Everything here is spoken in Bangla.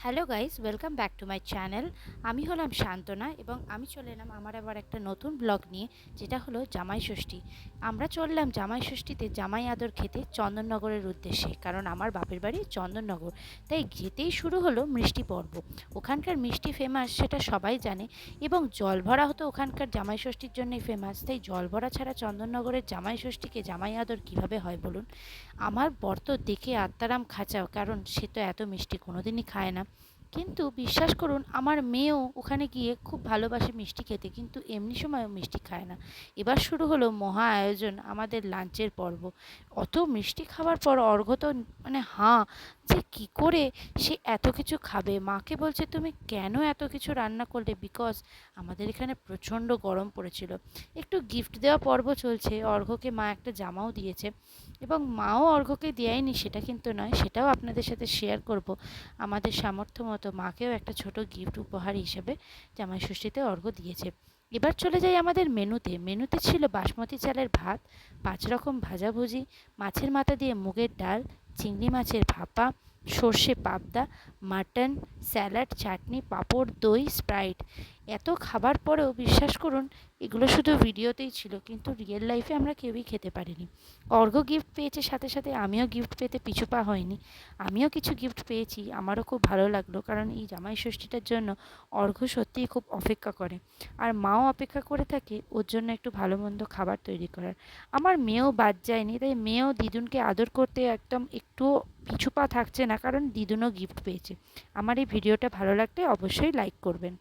Hello guys, welcome back to my channel. আমি হলাম শান্তনা এবং আমি চলে এলাম আমার আবার একটা নতুন ব্লগ নিয়ে, যেটা হলো জামাই ষষ্ঠী। আমরা চললাম জামাই ষষ্ঠীতে জামাই আদর খেতে চন্দননগরের উদ্দেশ্যে, কারণ আমার বাপের বাড়ি চন্দননগর। তাই যেতেই শুরু হলো মিষ্টি পর্ব। ওখানকার মিষ্টি ফেমাস, সেটা সবাই জানে, এবং জলভরা হতো ওখানকার জামাই ষষ্ঠীর জন্যই ফেমাস। তাই জলভরা ছাড়া চন্দননগরের জামাই ষষ্ঠীকে জামাই আদর কীভাবে হয় বলুন। আমার বর তো দেখে আত্মারাম খাঁচাও, কারণ সে তো এত মিষ্টি কোনোদিনই খায় না। কিন্তু বিশ্বাস করুন, আমার মেয়েও ওখানে গিয়ে খুব ভালোবাসে মিষ্টি খেতে, কিন্তু এমনি সময়ও মিষ্টি খায় না। এবার শুরু হলো মহা আয়োজন, আমাদের লাঞ্চের পর্ব। অত মিষ্টি খাওয়ার পর অর্ঘ্য তো হাঁ, যে কী করে সে এত কিছু খাবে। মাকে বলছে, তুমি কেন এত কিছু রান্না করলে, বিকজ আমাদের এখানে প্রচণ্ড গরম পড়েছিল। একটু গিফট দেওয়া পর্ব চলছে, অর্ঘ্যকে মা একটা জামাও দিয়েছে, এবং মাও অর্ঘ্যকে দেয়নি সেটা কিন্তু নয়, সেটাও আপনাদের সাথে শেয়ার করব। আমাদের সামর্থ্য মতো মাকেও একটা ছোট গিফট উপহার হিসেবে জামাই ষষ্ঠীতে অর্ঘ্য দিয়েছে। এবার চলে যাই আমাদের মেনুতে। মেনুতে ছিল বাসমতি চালের ভাত, 5 রকম ভাজাভুজি, মাছের মাথা দিয়ে মুগের ডাল, চিংড়ি মাছের ভাপা, সর্ষে পাবদা, মাটন, স্যালাড, চাটনি, পাঁপড়, দই, স্প্রাইট। এত খাবার পরেও বিশ্বাস করুন, এগুলো শুধু ভিডিওতেই ছিল, কিন্তু রিয়েল লাইফে আমরা কেউই খেতে পারিনি। অর্ঘ্য গিফট পেয়েছে, সাথে সাথে আমিও গিফট পেতে পিছুপা হয়নি। আমিও কিছু গিফট পেয়েছি, আমারও খুব ভালো লাগলো, কারণ এই জামাই ষষ্ঠীটার জন্য অর্ঘ্য সত্যিই খুব অপেক্ষা করে। আর মাও অপেক্ষা করে থাকে ওর জন্য একটু ভালো মন্দ খাবার তৈরি করার। আমার মেয়েও বাদ যায়নি, তাই মেয়েও দিদুনকে আদর করতে একদম একটুও পিছুপা থাকছে না, কারণ দিদুনও গিফট পেয়েছে। আমার এই ভিডিওটা ভালো লাগলে অবশ্যই লাইক করবেন।